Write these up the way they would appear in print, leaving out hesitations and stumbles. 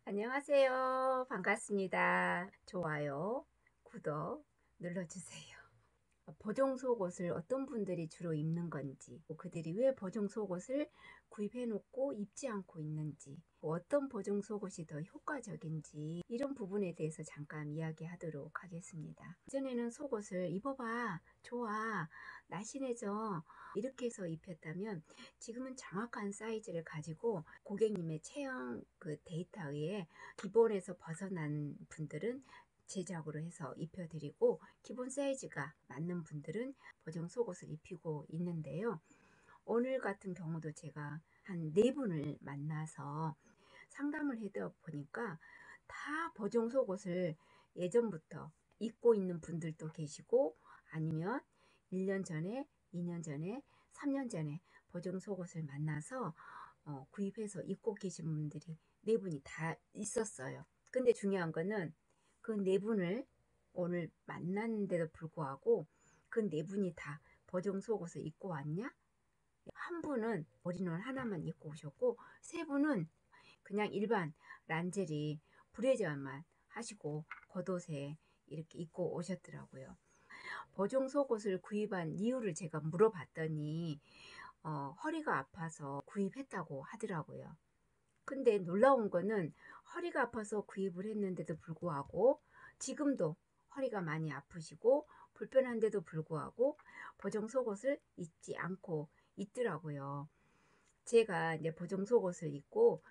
안녕하세요. 반갑습니다. 좋아요, 구독 눌러주세요. 보정 속옷을 어떤 분들이 주로 입는 건지, 그들이 왜 보정 속옷을 구입해 놓고 입지 않고 있는지, 어떤 보정 속옷이 더 효과적인지, 이런 부분에 대해서 잠깐 이야기하도록 하겠습니다. 예전에는 속옷을 입어봐, 좋아, 날씬해져, 이렇게 해서 입혔다면 지금은 정확한 사이즈를 가지고 고객님의 체형 데이터에 의해 기본에서 벗어난 분들은 제작으로 해서 입혀드리고, 기본 사이즈가 맞는 분들은 보정 속옷을 입히고 있는데요. 오늘 같은 경우도 제가 한 네 분을 만나서 상담을 해다 보니까 다 보정 속옷을 예전부터 입고 있는 분들도 계시고, 아니면 1년 전에, 2년 전에, 3년 전에 보정 속옷을 만나서 구입해서 입고 계신 분들이 네 분이 다 있었어요. 근데 중요한 거는 그 네 분을 오늘 만났는데도 불구하고 그 네 분이 다 보정 속옷을 입고 왔냐? 한 분은 머리는 하나만 입고 오셨고, 세 분은 그냥 일반 란제리 브래자만 하시고 겉옷에 이렇게 입고 오셨더라고요. 보정 속옷을 구입한 이유를 제가 물어봤더니 허리가 아파서 구입했다고 하더라고요. 근데 놀라운 거는 허리가 아파서 구입을 했는데도 불구하고 지금도 허리가 많이 아프시고 불편한데도 불구하고 보정 속옷을 입지 않고 있더라고요. 제가 이제 보정 속옷을 입고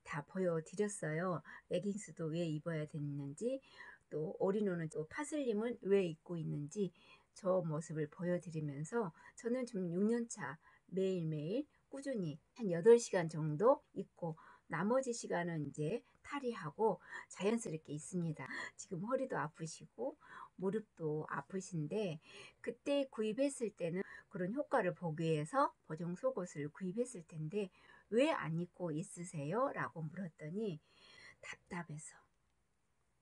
다 보여드렸어요. 레깅스도 왜 입어야 됐는지, 또 올인원은 또 파슬림은 왜 입고 있는지 저 모습을 보여드리면서 저는 지금 6년차 매일매일 꾸준히 한 8시간 정도 입고 나머지 시간은 이제 탈의하고 자연스럽게 있습니다. 지금 허리도 아프시고 무릎도 아프신데, 그때 구입했을 때는 그런 효과를 보기 위해서 보정 속옷을 구입했을 텐데 왜 안 입고 있으세요? 라고 물었더니 답답해서.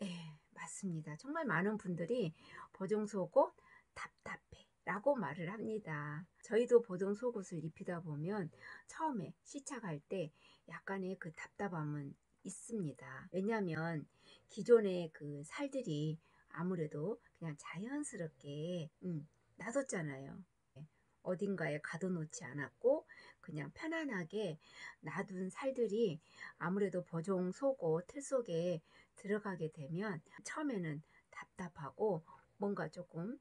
예, 맞습니다. 정말 많은 분들이 보정 속옷 답답해 라고 말을 합니다. 저희도 보정 속옷을 입히다 보면 처음에 시착할 때 약간의 그 답답함은 있습니다. 왜냐하면 기존의 그 살들이 아무래도 그냥 자연스럽게 놔뒀잖아요. 어딘가에 가둬놓지 않았고 그냥 편안하게 놔둔 살들이 아무래도 보정 속옷 틀 속에 들어가게 되면 처음에는 답답하고 뭔가 조금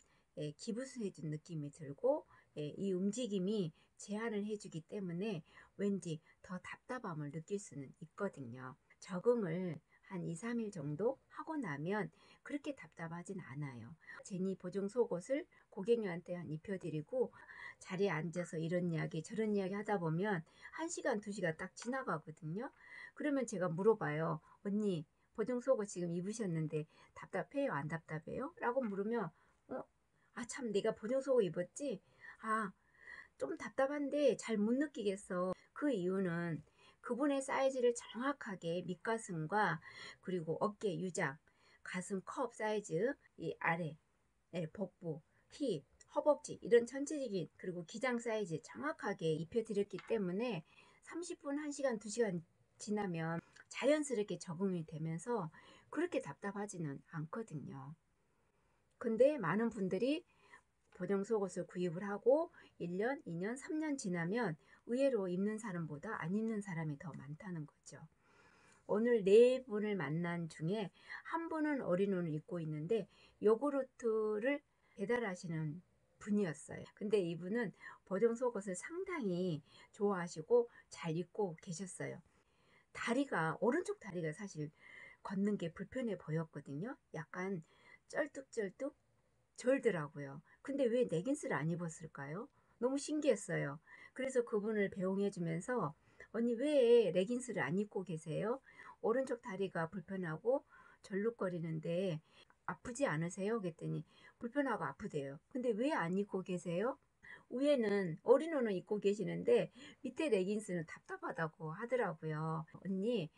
기부스해진 느낌이 들고, 이 움직임이 제한을 해주기 때문에 왠지 더 답답함을 느낄 수는 있거든요. 적응을 한 2, 3일 정도 하고 나면 그렇게 답답하진 않아요. 제니 보정 속옷을 고객님한테 입혀드리고 자리에 앉아서 이런 이야기 저런 이야기 하다 보면 1시간, 2시간 딱 지나가거든요. 그러면 제가 물어봐요. 언니, 보정 속옷 지금 입으셨는데 답답해요? 안 답답해요? 라고 물으면 참, 내가 보정 속옷 입었지? 아, 좀 답답한데 잘 못 느끼겠어. 그 이유는 그분의 사이즈를 정확하게 밑가슴과 그리고 어깨 유장, 가슴 컵 사이즈, 이 아래, 복부, 힙, 허벅지 이런 전체적인 그리고 기장 사이즈 정확하게 입혀드렸기 때문에 30분, 1시간, 2시간 지나면 자연스럽게 적응이 되면서 그렇게 답답하지는 않거든요. 근데 많은 분들이 보정 속옷을 구입을 하고 1년, 2년, 3년 지나면 의외로 입는 사람보다 안 입는 사람이 더 많다는 거죠. 오늘 네 분을 만난 중에 한 분은 어린옷을 입고 있는데 요구르트를 배달하시는 분이었어요. 근데 이분은 보정 속옷을 상당히 좋아하시고 잘 입고 계셨어요. 다리가, 오른쪽 다리가 사실 걷는 게 불편해 보였거든요. 약간 쩔뚝쩔뚝 절더라고요. 근데 왜 레깅스를 안 입었을까요? 너무 신기했어요. 그래서 그분을 배웅해 주면서 언니 왜 레깅스를 안 입고 계세요? 오른쪽 다리가 불편하고 절룩거리는데 아프지 않으세요? 그랬더니 불편하고 아프대요. 근데 왜 안 입고 계세요? 위에는 어린옷을 입고 계시는데 밑에 레깅스는 답답하다고 하더라고요. 언니,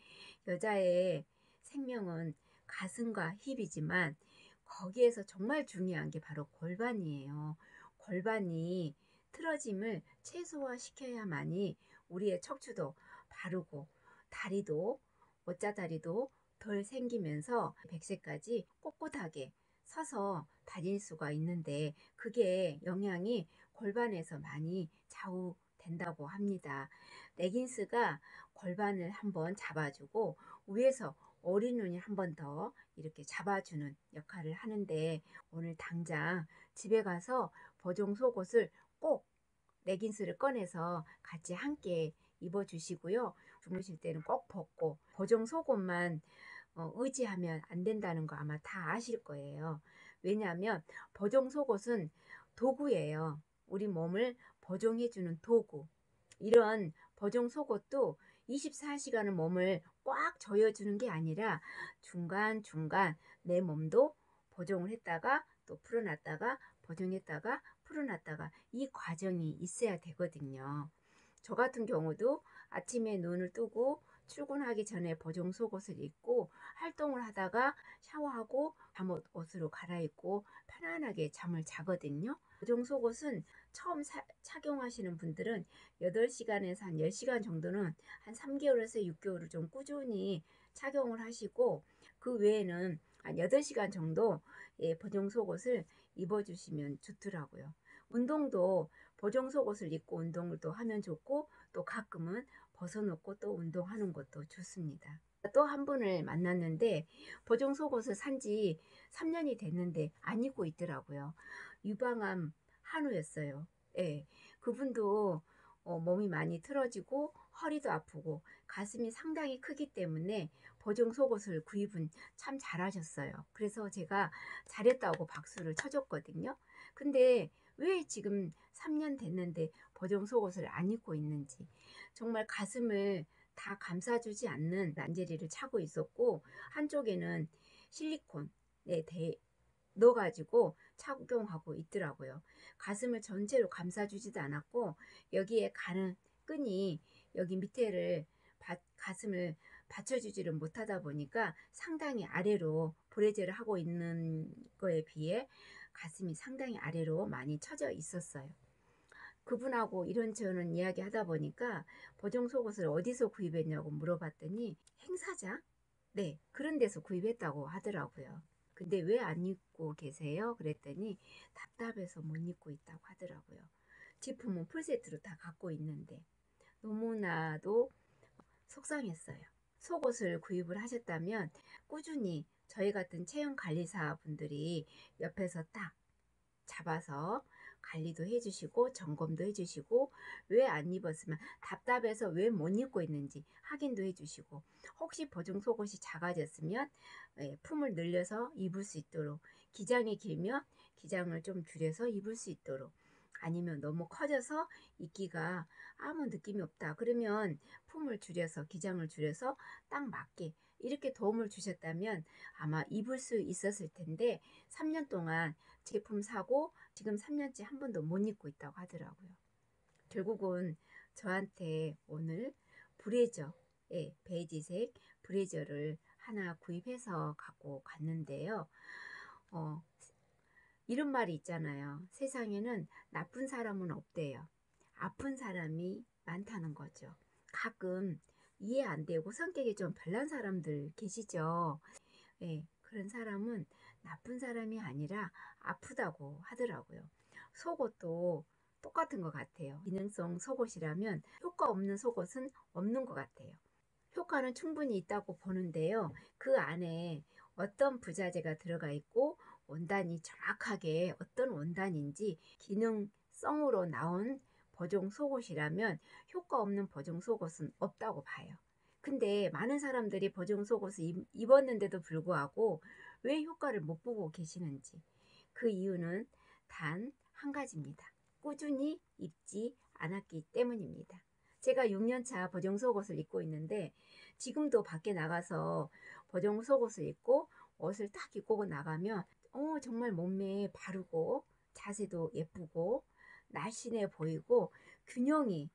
여자의 생명은 가슴과 힙이지만 거기에서 정말 중요한 게 바로 골반이에요. 골반이 틀어짐을 최소화시켜야만이 우리의 척추도 바르고 다리도 옷자다리도 덜 생기면서 100세까지 꼿꼿하게 서서 다닐 수가 있는데 그게 영향이 골반에서 많이 좌우된다고 합니다. 레깅스가 골반을 한번 잡아주고 위에서 어린눈이 한 번 더 이렇게 잡아주는 역할을 하는데 오늘 당장 집에 가서 보정 속옷을 꼭 레깅스를 꺼내서 같이 함께 입어주시고요. 주무실 때는 꼭 벗고 보정 속옷만 의지하면 안 된다는 거 아마 다 아실 거예요. 왜냐하면 보정 속옷은 도구예요. 우리 몸을 보정해주는 도구. 이런 보정 속옷도 24시간을 몸을 꽉 조여주는 게 아니라 중간중간 내 몸도 보정을 했다가 또 풀어놨다가 보정했다가 풀어놨다가 이 과정이 있어야 되거든요. 저 같은 경우도 아침에 눈을 뜨고 출근하기 전에 보정 속옷을 입고 활동을 하다가 샤워하고 잠옷 옷으로 갈아입고 편안하게 잠을 자거든요. 보정 속옷은 처음 착용하시는 분들은 8시간에서 한 10시간 정도는 한 3개월에서 6개월을 좀 꾸준히 착용을 하시고 그 외에는 한 8시간 정도 보정 속옷을 입어주시면 좋더라고요. 운동도 보정 속옷을 입고 운동을 또 하면 좋고 또 가끔은 벗어놓고 또 운동하는 것도 좋습니다. 또 한 분을 만났는데 보정 속옷을 산지 3년이 됐는데 안 입고 있더라고요. 유방암 한우였어요. 예, 그분도 몸이 많이 틀어지고 허리도 아프고 가슴이 상당히 크기 때문에 보정 속옷을 구입은 참 잘하셨어요. 그래서 제가 잘했다고 박수를 쳐줬거든요. 근데 왜 지금 3년 됐는데 보정 속옷을 안 입고 있는지 정말 가슴을 다 감싸주지 않는 란제리를 차고 있었고 한쪽에는 실리콘 넣어가지고 착용하고 있더라고요. 가슴을 전체로 감싸주지도 않았고 여기에 가는 끈이 여기 밑에를 가슴을 받쳐주지를 못하다 보니까 상당히 아래로 브래제를 하고 있는 거에 비해 가슴이 상당히 아래로 많이 처져 있었어요. 그분하고 이런저런 이야기 하다 보니까 보정 속옷을 어디서 구입했냐고 물어봤더니 행사장? 네, 그런 데서 구입했다고 하더라고요. 근데 왜 안 입고 계세요? 그랬더니 답답해서 못 입고 있다고 하더라고요. 제품은 풀세트로 다 갖고 있는데 너무나도 속상했어요. 속옷을 구입을 하셨다면 꾸준히 저희 같은 체형 관리사 분들이 옆에서 딱 잡아서 관리도 해주시고 점검도 해주시고 왜 안 입었으면 답답해서 왜 못 입고 있는지 확인도 해주시고 혹시 보정 속옷이 작아졌으면 품을 늘려서 입을 수 있도록 기장이 길면 기장을 좀 줄여서 입을 수 있도록 아니면 너무 커져서 입기가 아무 느낌이 없다 그러면 품을 줄여서 기장을 줄여서 딱 맞게 이렇게 도움을 주셨다면 아마 입을 수 있었을 텐데 3년 동안 제품 사고 지금 3년째 한 번도 못 입고 있다고 하더라고요. 결국은 저한테 오늘 브래저, 베이지색 브래저를 하나 구입해서 갖고 갔는데요. 이런 말이 있잖아요. 세상에는 나쁜 사람은 없대요. 아픈 사람이 많다는 거죠. 가끔 이해 안 되고 성격이 좀 별난 사람들 계시죠. 그런 사람은 나쁜 사람이 아니라 아프다고 하더라고요. 속옷도 똑같은 것 같아요. 기능성 속옷이라면 효과 없는 속옷은 없는 것 같아요. 효과는 충분히 있다고 보는데요. 그 안에 어떤 부자재가 들어가 있고 원단이 정확하게 어떤 원단인지 기능성으로 나온 보정 속옷이라면 효과 없는 보정 속옷은 없다고 봐요. 근데 많은 사람들이 보정 속옷을 입었는데도 불구하고 왜 효과를 못 보고 계시는지 그 이유는 단 한 가지입니다. 꾸준히 입지 않았기 때문입니다. 제가 6년차 보정 속옷을 입고 있는데 지금도 밖에 나가서 보정 속옷을 입고 옷을 딱 입고 나가면 정말 몸매에 바르고 자세도 예쁘고 날씬해 보이고 균형이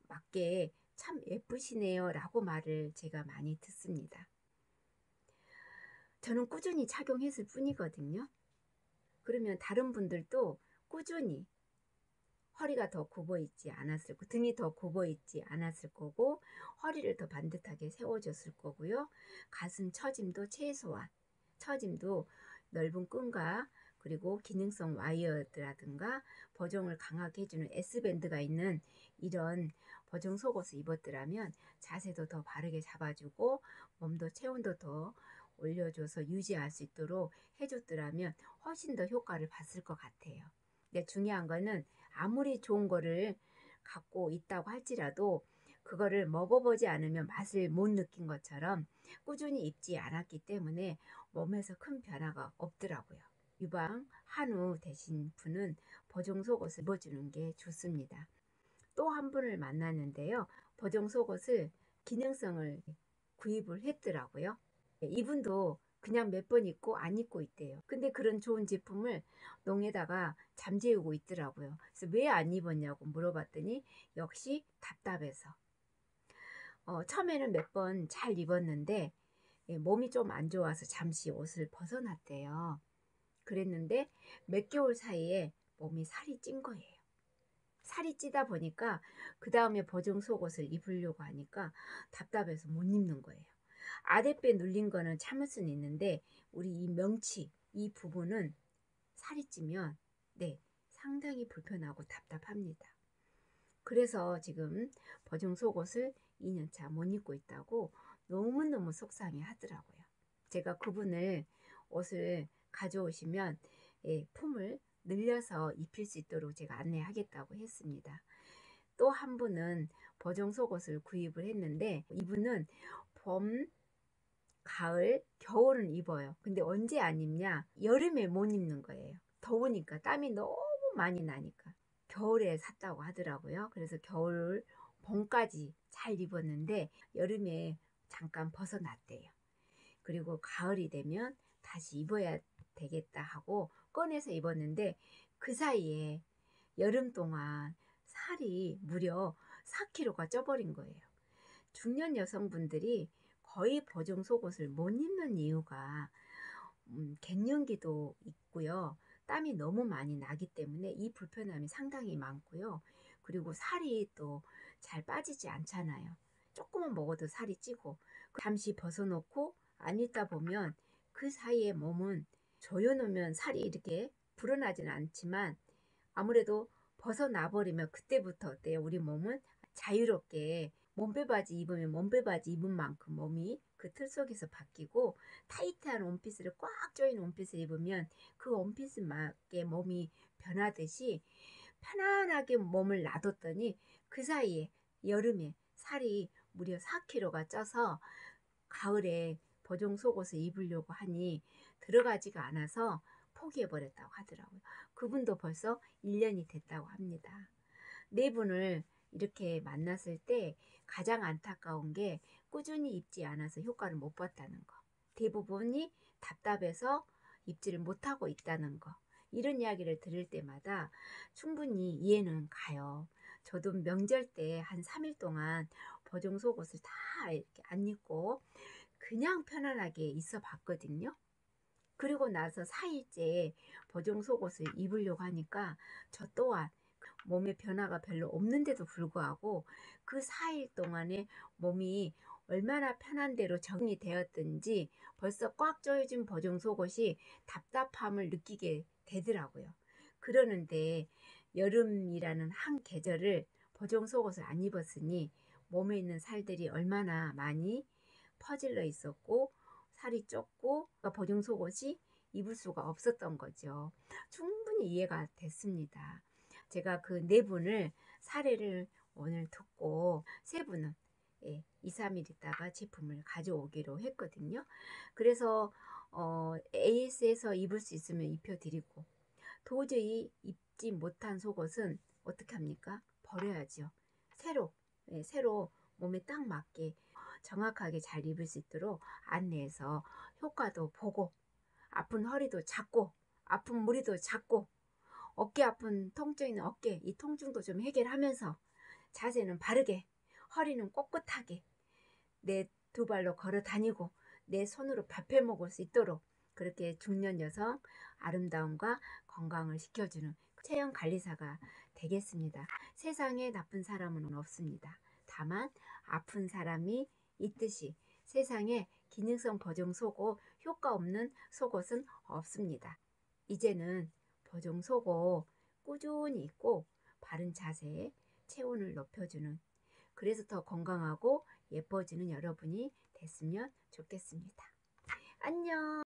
맞게 참 예쁘시네요 라고 말을 제가 많이 듣습니다. 저는 꾸준히 착용했을 뿐이거든요. 그러면 다른 분들도 꾸준히 허리가 더 굽어 있지 않았을 거고, 등이 더 굽어 있지 않았을 거고, 허리를 더 반듯하게 세워줬을 거고요. 가슴 처짐도 최소한, 처짐도 넓은 끈과 그리고 기능성 와이어드라든가 보정을 강하게 해주는 S밴드가 있는 이런 보정 속옷을 입었더라면 자세도 더 바르게 잡아주고 몸도 체온도 더 올려줘서 유지할 수 있도록 해줬더라면 훨씬 더 효과를 봤을 것 같아요. 근데 중요한 거는 아무리 좋은 거를 갖고 있다고 할지라도 그거를 먹어보지 않으면 맛을 못 느낀 것처럼 꾸준히 입지 않았기 때문에 몸에서 큰 변화가 없더라고요. 유방, 한우 되신 분은 보정 속옷을 입어주는 게 좋습니다. 또 한 분을 만났는데요. 보정 속옷을 기능성을 구입을 했더라고요. 이분도 그냥 몇 번 입고 안 입고 있대요. 근데 그런 좋은 제품을 농에다가 잠재우고 있더라고요. 그래서 왜 안 입었냐고 물어봤더니 역시 답답해서. 처음에는 몇 번 잘 입었는데 몸이 좀 안 좋아서 잠시 옷을 벗어났대요. 그랬는데 몇 개월 사이에 몸이 살이 찐 거예요. 살이 찌다 보니까 그 다음에 보정 속옷을 입으려고 하니까 답답해서 못 입는 거예요. 아랫배 눌린 거는 참을 수는 있는데 우리 이 명치 이 부분은 살이 찌면 네 상당히 불편하고 답답합니다. 그래서 지금 보정 속옷을 2년차 못 입고 있다고 너무너무 속상해 하더라고요. 제가 그분을 옷을 가져오시면 품을 늘려서 입힐 수 있도록 제가 안내하겠다고 했습니다. 또 한 분은 보정 속옷을 구입을 했는데 이분은 봄, 가을, 겨울은 입어요. 근데 언제 안 입냐? 여름에 못 입는 거예요. 더우니까 땀이 너무 많이 나니까. 겨울에 샀다고 하더라고요. 그래서 겨울, 봄까지 잘 입었는데 여름에 잠깐 벗어났대요. 그리고 가을이 되면 다시 입어야 되겠다 하고 꺼내서 입었는데 그 사이에 여름 동안 살이 무려 4kg가 쪄버린 거예요. 중년 여성분들이 거의 보정 속옷을 못 입는 이유가 갱년기도 있고요. 땀이 너무 많이 나기 때문에 이 불편함이 상당히 많고요. 그리고 살이 또 잘 빠지지 않잖아요. 조금만 먹어도 살이 찌고 잠시 벗어놓고 안 입다 보면 그 사이에 몸은 조여놓으면 살이 이렇게 불어나지는 않지만 아무래도 벗어나 버리면 그때부터 어때요? 우리 몸은 자유롭게 몸빼바지 입으면 몸빼바지 입은 만큼 몸이 그 틀 속에서 바뀌고 타이트한 원피스를 꽉 조인 원피스를 입으면 그 원피스 맞게 몸이 변하듯이 편안하게 몸을 놔뒀더니 그 사이에 여름에 살이 무려 4kg가 쪄서 가을에 보정 속옷을 입으려고 하니 들어가지가 않아서 포기해버렸다고 하더라고요. 그분도 벌써 1년이 됐다고 합니다. 네 분을 이렇게 만났을 때 가장 안타까운 게 꾸준히 입지 않아서 효과를 못 봤다는 거. 대부분이 답답해서 입지를 못하고 있다는 거. 이런 이야기를 들을 때마다 충분히 이해는 가요. 저도 명절 때 한 3일 동안 보정 속옷을 다 이렇게 안 입고 그냥 편안하게 있어 봤거든요. 그리고 나서 4일째 보정 속옷을 입으려고 하니까 저 또한 몸에 변화가 별로 없는데도 불구하고 그 4일 동안에 몸이 얼마나 편한 대로 적응이 되었든지 벌써 꽉 조여진 보정 속옷이 답답함을 느끼게 되더라고요. 그러는데 여름이라는 한 계절을 보정 속옷을 안 입었으니 몸에 있는 살들이 얼마나 많이 퍼질러 있었고 살이 쪘고 보정 속옷이 입을 수가 없었던 거죠. 충분히 이해가 됐습니다. 제가 그 네 분을 사례를 오늘 듣고 세 분은 2, 3일 있다가 제품을 가져오기로 했거든요. 그래서 AS에서 입을 수 있으면 입혀드리고 도저히 입지 못한 속옷은 어떻게 합니까? 버려야죠. 새로 몸에 딱 맞게 정확하게 잘 입을 수 있도록 안내해서 효과도 보고 아픈 허리도 잡고 아픈 무리도 잡고 어깨 아픈 통증 있는 어깨 이 통증도 좀 해결하면서 자세는 바르게 허리는 꼿꼿하게 내 두 발로 걸어 다니고 내 손으로 밥해 먹을 수 있도록 그렇게 중년 여성 아름다움과 건강을 지켜주는 체형 관리사가 되겠습니다. 세상에 나쁜 사람은 없습니다. 다만 아픈 사람이 있듯이 세상에 기능성 보정 속옷, 효과 없는 속옷은 없습니다. 이제는 보정 속옷 꾸준히 입고 바른 자세, 체온을 높여주는, 그래서 더 건강하고 예뻐지는 여러분이 됐으면 좋겠습니다. 안녕.